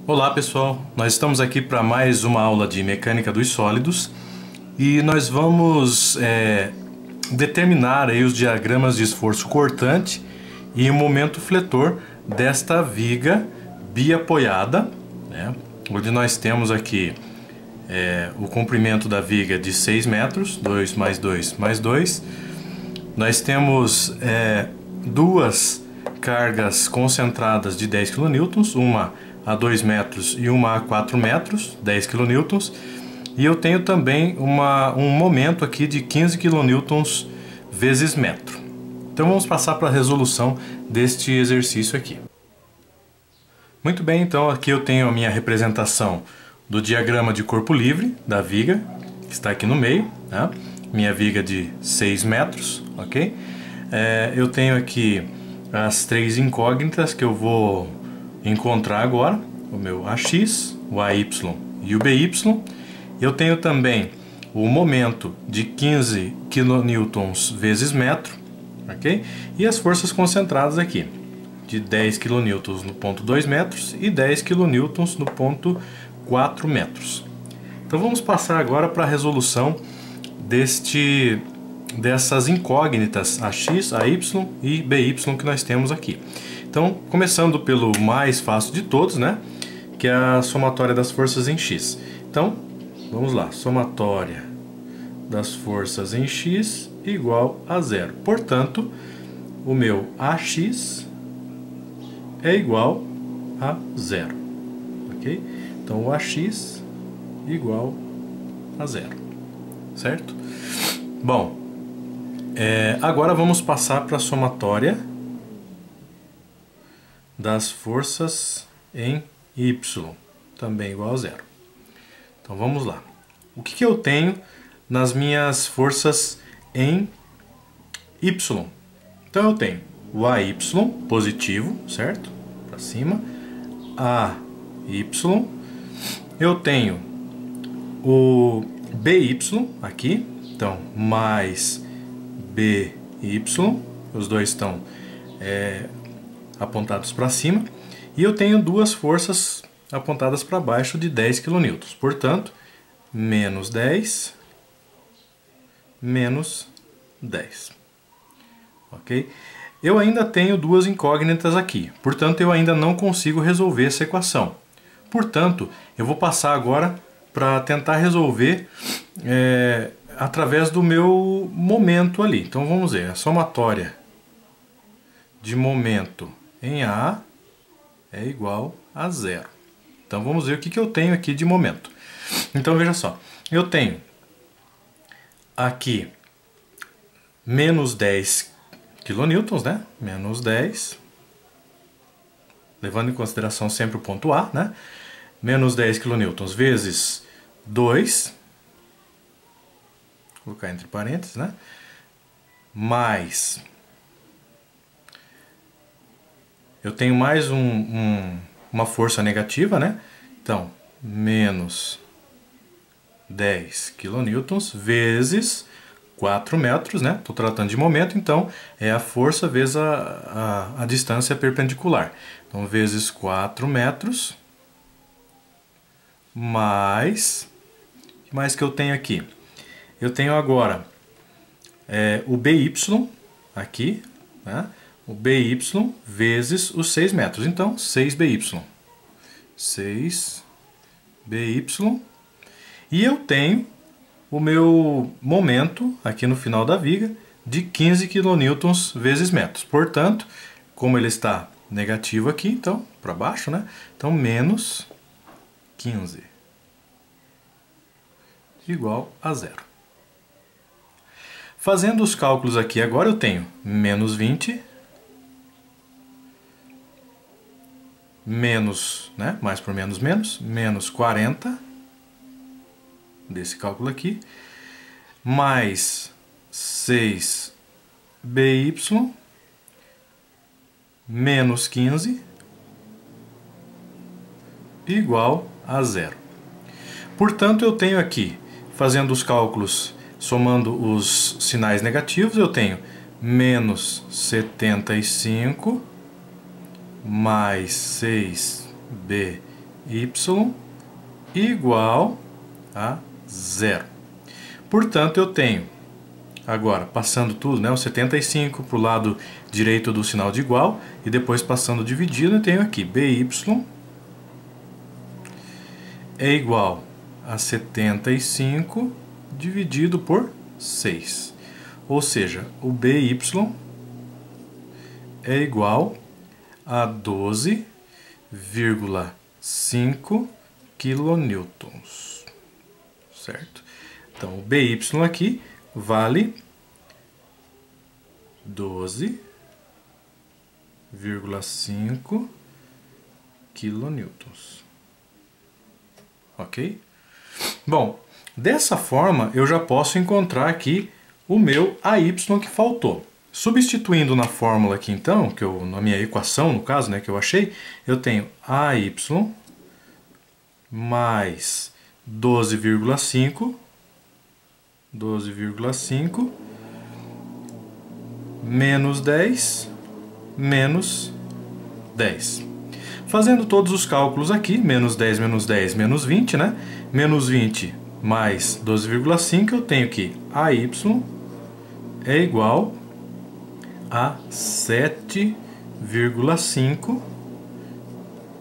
Olá pessoal, nós estamos aqui para mais uma aula de mecânica dos sólidos e nós vamos determinar aí os diagramas de esforço cortante e o momento fletor desta viga biapoiada, né? Onde nós temos aqui o comprimento da viga de 6 metros, 2 mais 2 mais 2. Nós temos duas cargas concentradas de 10 kN, uma a 2 metros e uma a 4 metros, 10 kN. E eu tenho também um momento aqui de 15 kN vezes metro. Então vamos passar para a resolução deste exercício aqui. Muito bem, então aqui eu tenho a minha representação do diagrama de corpo livre da viga, que está aqui no meio, né? Minha viga de 6 metros, ok? Eu tenho aqui as três incógnitas que eu vou encontrar agora, o meu AX, o AY e o BY. Eu tenho também o momento de 15 kN vezes metro, ok? E as forças concentradas aqui, de 10 kN no ponto 2 metros e 10 kN no ponto 4 metros. Então vamos passar agora para a resolução dessas incógnitas AX, AY e BY que nós temos aqui. Então, começando pelo mais fácil de todos, né? Que é a somatória das forças em X. Então, vamos lá. Somatória das forças em X igual a zero. Portanto, o meu AX é igual a zero. Ok? Então, o AX igual a zero. Certo? Bom, agora vamos passar para a somatória das forças em Y, também igual a zero. Então vamos lá. O que eu tenho nas minhas forças em Y? Então eu tenho o AY positivo, certo? Para cima. AY. Eu tenho o BY aqui, então mais BY. Os dois estão apontados para cima, e eu tenho duas forças apontadas para baixo de 10 kN. Portanto, menos 10, menos 10. Ok? Eu ainda tenho duas incógnitas aqui, portanto eu ainda não consigo resolver essa equação. Portanto, eu vou passar agora para tentar resolver através do meu momento ali. Então vamos ver, a somatória de momento em A é igual a zero. Então vamos ver o que eu tenho aqui de momento. Então veja só, eu tenho aqui menos 10 kN, né? Menos 10, levando em consideração sempre o ponto A, né? Menos 10 kN vezes 2, vou colocar entre parênteses, né? Mais, eu tenho mais uma força negativa, né? Então, menos 10 kN vezes 4 metros, né? Estou tratando de momento, então é a força vezes a distância perpendicular. Então, vezes 4 metros, mais... O que mais que eu tenho aqui? Eu tenho agora o BY aqui, né? O BY vezes os 6 metros. Então, 6BY. 6BY. E eu tenho o meu momento aqui no final da viga de 15 kN vezes metros. Portanto, como ele está negativo aqui, então, para baixo, né? Então, menos 15 igual a zero. Fazendo os cálculos aqui agora, eu tenho menos 20... menos, né, mais por menos, menos 40, desse cálculo aqui, mais 6BY, menos 15, igual a zero. Portanto, eu tenho aqui, fazendo os cálculos, somando os sinais negativos, eu tenho menos 75, mais 6BY y igual a 0. Portanto, eu tenho, agora, passando tudo, né, o 75 para o lado direito do sinal de igual, e depois passando dividido, eu tenho aqui by é igual a 75 dividido por 6. Ou seja, o by é igual a 12,5 kilonewtons, certo? Então, o by aqui vale 12,5 kilonewtons. Ok? Bom, dessa forma eu já posso encontrar aqui o meu AY que faltou. Substituindo na fórmula aqui então, na minha equação no caso, né, que eu achei, eu tenho AY mais 12,5 menos 10 menos 10. Fazendo todos os cálculos aqui, menos 10 menos 10, menos 20, né? Menos 20 mais 12,5, eu tenho que AY é igual a 7,5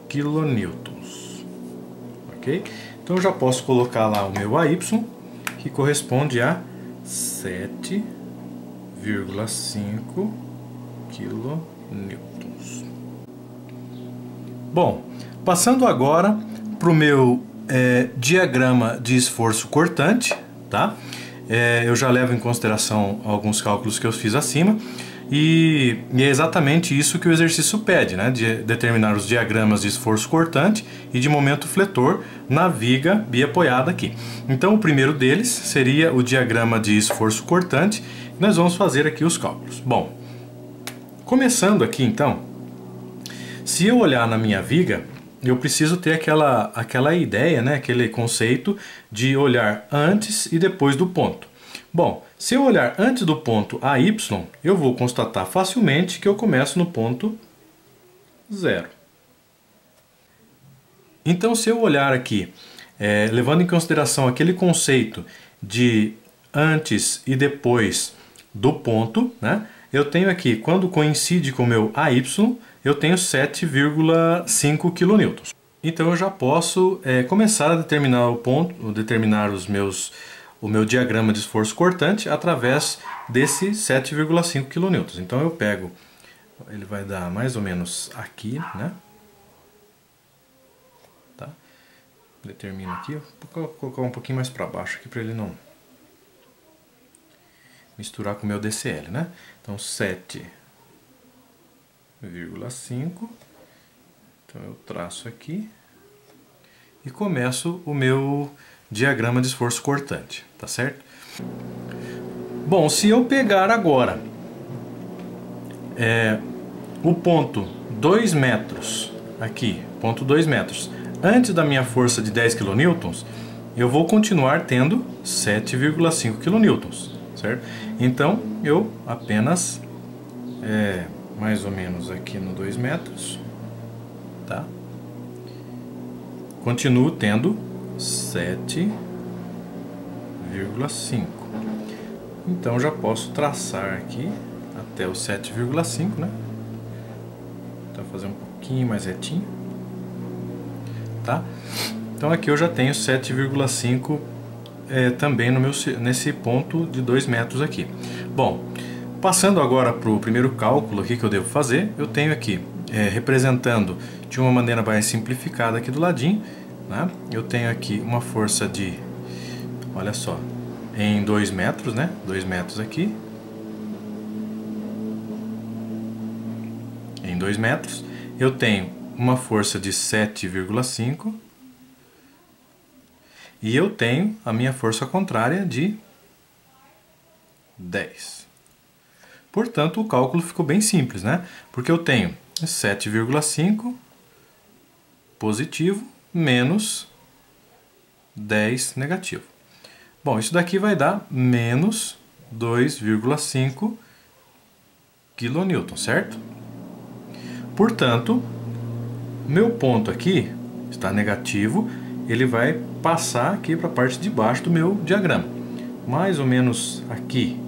kilonewtons. Ok? Então eu já posso colocar lá o meu AY, que corresponde a 7,5 kilonewtons. Bom, passando agora para o meu diagrama de esforço cortante, tá? Eu já levo em consideração alguns cálculos que eu fiz acima, e é exatamente isso que o exercício pede, né? De determinar os diagramas de esforço cortante e de momento fletor na viga biapoiada aqui. Então o primeiro deles seria o diagrama de esforço cortante. Nós vamos fazer aqui os cálculos. Bom, começando aqui então, se eu olhar na minha viga, eu preciso ter aquela ideia, né? Aquele conceito de olhar antes e depois do ponto. Bom, se eu olhar antes do ponto AY, eu vou constatar facilmente que eu começo no ponto 0. Então, se eu olhar aqui, levando em consideração aquele conceito de antes e depois do ponto, né? Eu tenho aqui, quando coincide com o meu AY, eu tenho 7,5 kN. Então eu já posso começar a determinar o ponto, determinar o meu diagrama de esforço cortante através desse 7,5 kN. Então eu pego, ele vai dar mais ou menos aqui, né? Tá? Determino aqui, vou colocar um pouquinho mais para baixo aqui para ele não misturar com o meu DCL, né? Então 7,5. Então eu traço aqui e começo o meu diagrama de esforço cortante, tá certo? Bom, se eu pegar agora o ponto 2 metros aqui, ponto 2 metros, antes da minha força de 10 kN, eu vou continuar tendo 7,5 kN, certo? Então eu apenas mais ou menos aqui no 2 metros, tá? Continuo tendo 7,5. Então já posso traçar aqui até o 7,5, né? Então fazer um pouquinho mais retinho, tá? Então aqui eu já tenho 7,5 também nesse ponto de 2 metros aqui. Bom, passando agora para o primeiro cálculo aqui que eu devo fazer, eu tenho aqui, representando de uma maneira mais simplificada aqui do ladinho, né? Eu tenho aqui uma força de, olha só, em 2 metros, né? 2 metros aqui. Em 2 metros, eu tenho uma força de 7,5 e eu tenho a minha força contrária de 10. Portanto, o cálculo ficou bem simples, né? Porque eu tenho 7,5 positivo menos 10 negativo. Bom, isso daqui vai dar menos 2,5 kN, certo? Portanto, meu ponto aqui está negativo, ele vai passar aqui para a parte de baixo do meu diagrama, mais ou menos aqui,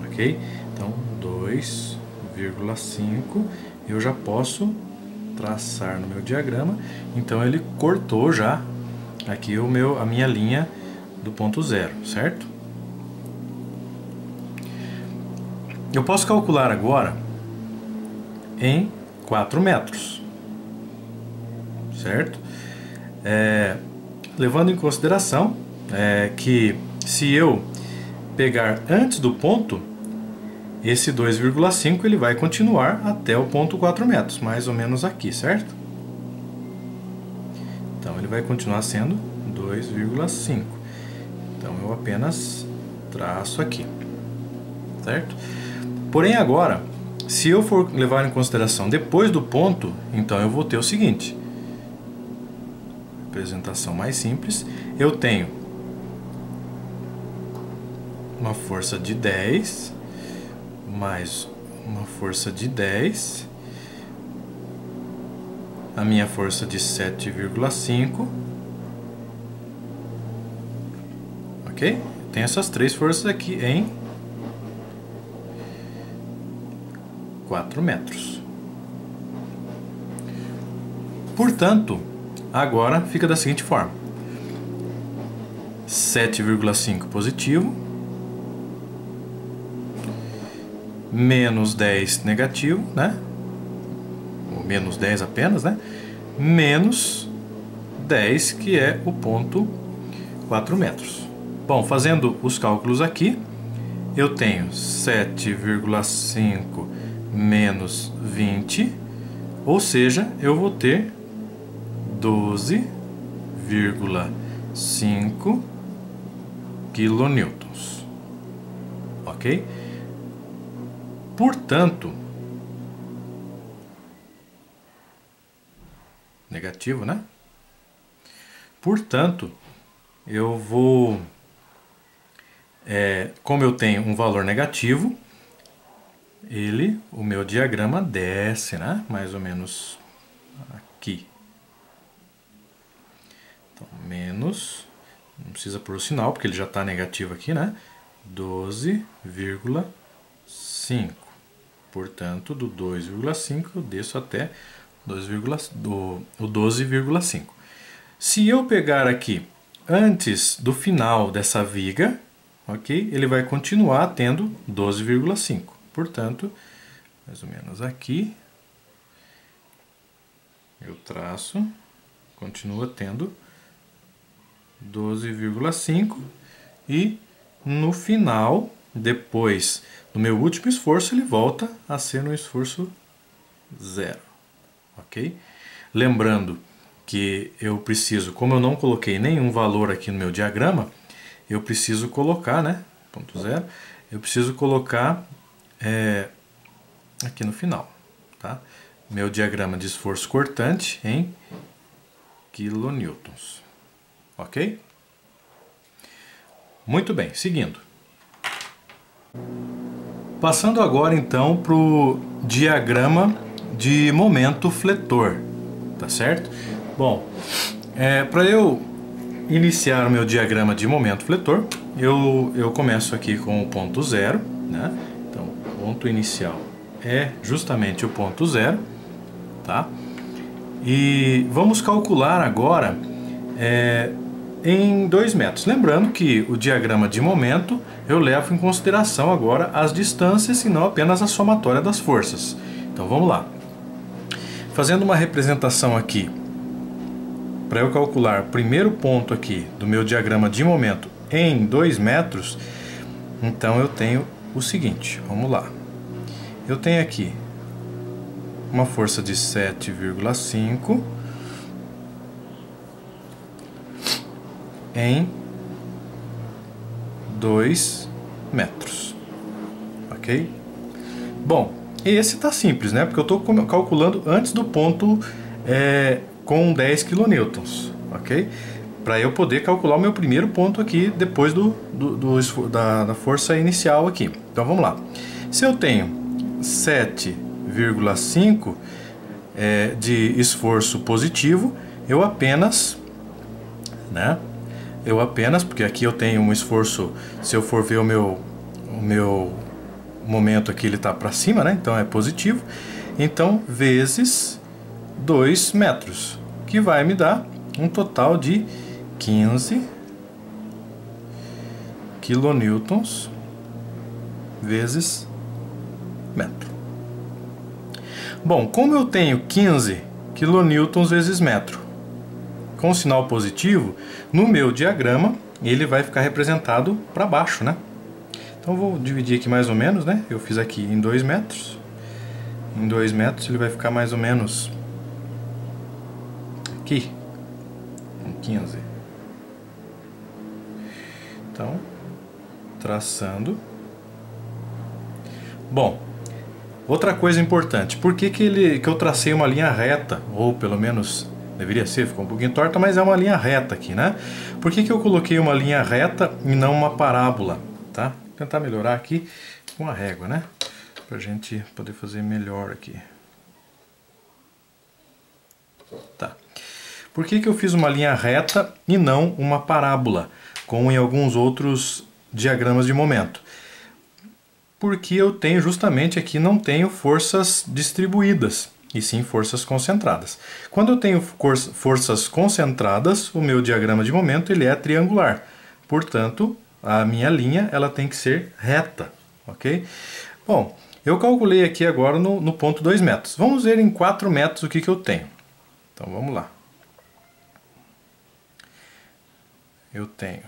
ok? Então 2,5 eu já posso traçar no meu diagrama. Então ele cortou já aqui a minha linha do ponto zero, certo? Eu posso calcular agora em 4 metros, certo? Levando em consideração que se eu pegar antes do ponto, esse 2,5 ele vai continuar até o ponto 4 metros, mais ou menos aqui, certo? Então ele vai continuar sendo 2,5. Então eu apenas traço aqui, certo? Porém agora, se eu for levar em consideração depois do ponto, então eu vou ter o seguinte. Representação mais simples. Eu tenho uma força de 10, mais uma força de 10, a minha força de 7,5, ok? Tem essas três forças aqui em 4 metros. Portanto, agora fica da seguinte forma: 7,5 positivo, menos 10 negativo, né? Ou menos 10 apenas, né? Menos 10, que é o ponto 4 metros. Bom, fazendo os cálculos aqui, eu tenho 7,5 menos 20, ou seja, eu vou ter 12,5 quilonewtons, ok? Portanto, negativo, né? Portanto, eu vou, como eu tenho um valor negativo, o meu diagrama desce, né? Mais ou menos aqui. Então, menos, não precisa pôr o sinal, porque ele já está negativo aqui, né? 12,5. Portanto, do 2,5 eu desço até o 12,5. Se eu pegar aqui antes do final dessa viga, ok? Ele vai continuar tendo 12,5. Portanto, mais ou menos aqui, eu traço, continua tendo 12,5 e no final, depois do meu último esforço, ele volta a ser um esforço zero, ok? Lembrando que eu preciso, como eu não coloquei nenhum valor aqui no meu diagrama, eu preciso colocar, né, ponto zero, eu preciso colocar aqui no final, tá? Meu diagrama de esforço cortante em quilonewtons, ok? Muito bem, seguindo. Passando agora então para o diagrama de momento fletor, tá certo? Bom, para eu iniciar o meu diagrama de momento fletor, eu começo aqui com o ponto zero, né? Então, o ponto inicial é justamente o ponto zero, tá? E vamos calcular agora em 2 metros. Lembrando que o diagrama de momento eu levo em consideração agora as distâncias e não apenas a somatória das forças. Então vamos lá. Fazendo uma representação aqui, para eu calcular o primeiro ponto aqui do meu diagrama de momento em 2 metros, então eu tenho o seguinte, vamos lá. Eu tenho aqui uma força de 7,5 em 2 metros, ok? Bom, esse tá simples, né? Porque eu estou calculando antes do ponto com 10 kN, ok? Para eu poder calcular o meu primeiro ponto aqui depois da força inicial aqui. Então vamos lá. Se eu tenho 7,5, de esforço positivo, eu apenas, né? Porque aqui eu tenho um esforço, se eu for ver o meu momento aqui, ele está para cima, né? Então é positivo. Então, vezes 2 metros, que vai me dar um total de 15 quilonewtons vezes metro. Bom, como eu tenho 15 quilonewtons vezes metro com sinal positivo, no meu diagrama ele vai ficar representado para baixo, né? Então eu vou dividir aqui mais ou menos, né? Eu fiz aqui em 2 metros. Em 2 metros ele vai ficar mais ou menos aqui, em 15. Então, traçando. Bom, outra coisa importante, por que eu tracei uma linha reta, ou pelo menos deveria ser, ficou um pouquinho torta, mas é uma linha reta aqui, né? Por que eu coloquei uma linha reta e não uma parábola, tá? Vou tentar melhorar aqui com a régua, né? Pra gente poder fazer melhor aqui. Tá. Por que eu fiz uma linha reta e não uma parábola, como em alguns outros diagramas de momento? Porque eu tenho justamente aqui, não tenho forças distribuídas, e sim forças concentradas. Quando eu tenho forças concentradas, o meu diagrama de momento ele é triangular. Portanto, a minha linha ela tem que ser reta, ok? Bom, eu calculei aqui agora no ponto 2 metros. Vamos ver em 4 metros o que eu tenho. Então vamos lá. Eu tenho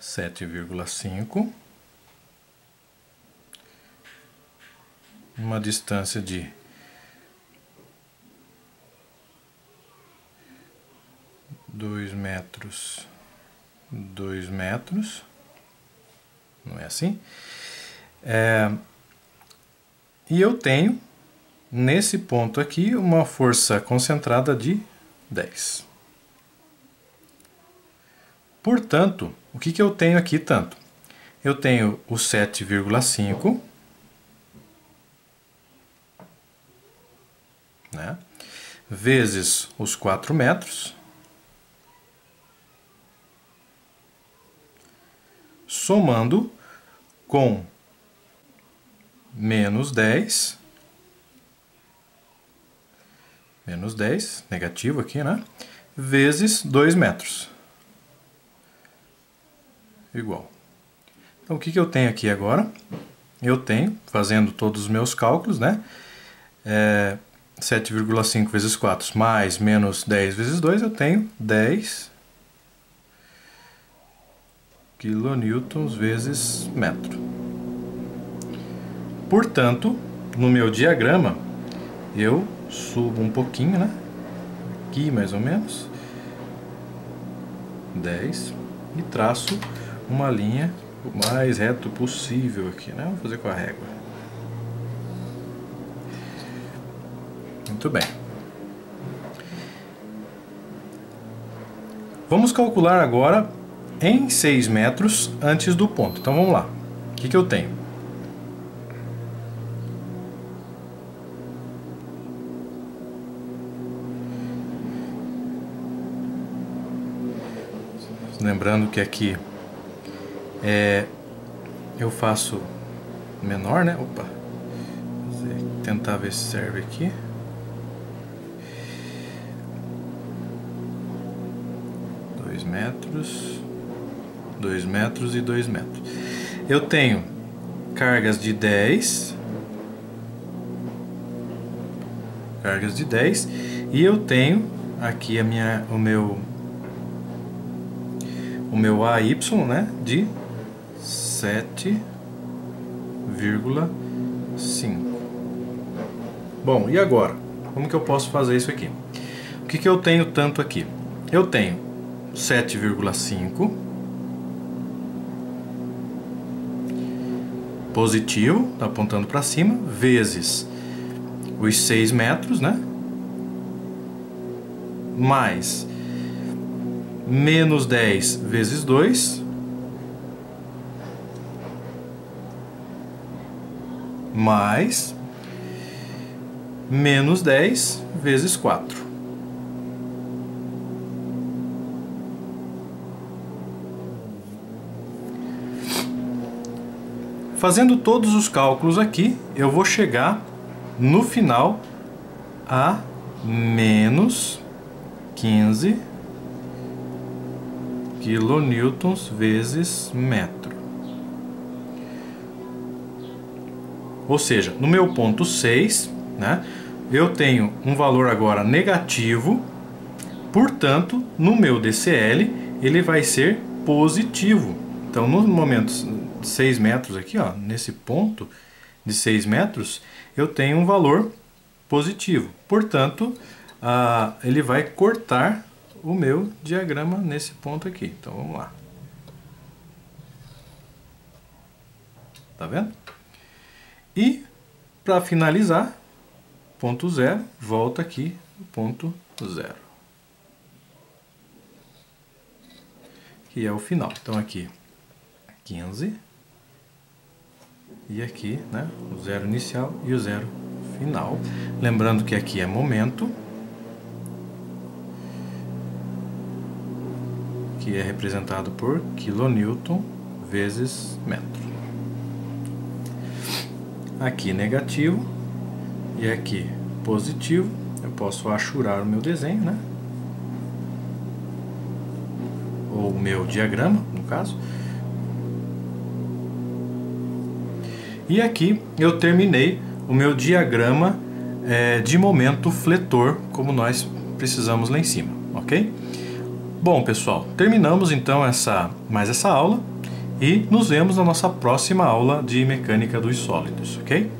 7,5, uma distância de 2 metros, 2 metros, não é assim? E eu tenho, nesse ponto aqui, uma força concentrada de 10. Portanto, o que eu tenho aqui tanto? Eu tenho o 7,5, né, vezes os 4 metros, somando com menos 10, negativo aqui, né, vezes 2 metros. Igual. Então, o que eu tenho aqui agora? Eu tenho, fazendo todos os meus cálculos, né? 7,5 vezes 4 mais menos 10 vezes 2, eu tenho 10 quilonewtons vezes metro. Portanto, no meu diagrama, eu subo um pouquinho, né? Aqui mais ou menos. 10 e traço uma linha o mais reto possível aqui, né? Vou fazer com a régua. Muito bem. Vamos calcular agora em 6 metros antes do ponto. Então vamos lá. O que eu tenho? Lembrando que aqui eu faço menor, né? Opa, vou tentar ver se serve aqui. Metros, 2 metros e 2 metros. Eu tenho cargas de 10, e eu tenho aqui o meu AY, né, de 7,5. Bom, e agora? Como que eu posso fazer isso aqui? O que eu tenho tanto aqui? Eu tenho 7,5 positivo, tá apontando para cima, vezes os 6 metros, né? Mais menos 10 vezes 2, mais menos 10 vezes 4. Fazendo todos os cálculos aqui, eu vou chegar no final a menos 15 quilonewtons vezes metro. Ou seja, no meu ponto 6, né, eu tenho um valor agora negativo, portanto, no meu DCL ele vai ser positivo. Então, no momento 6 metros aqui, ó, nesse ponto de 6 metros, eu tenho um valor positivo. Portanto, ele vai cortar o meu diagrama nesse ponto aqui. Então, vamos lá. Tá vendo? E, para finalizar, ponto 0, volta aqui no ponto 0. Que é o final. Então, aqui 15 e aqui, né, o zero inicial e o zero final. Lembrando que aqui é momento, que é representado por quilonewton vezes metro. Aqui negativo e aqui positivo. Eu posso achurar o meu desenho, né? Ou o meu diagrama, no caso. E aqui eu terminei o meu diagrama de momento fletor, como nós precisamos lá em cima, ok? Bom, pessoal, terminamos então mais essa aula e nos vemos na nossa próxima aula de mecânica dos sólidos, ok?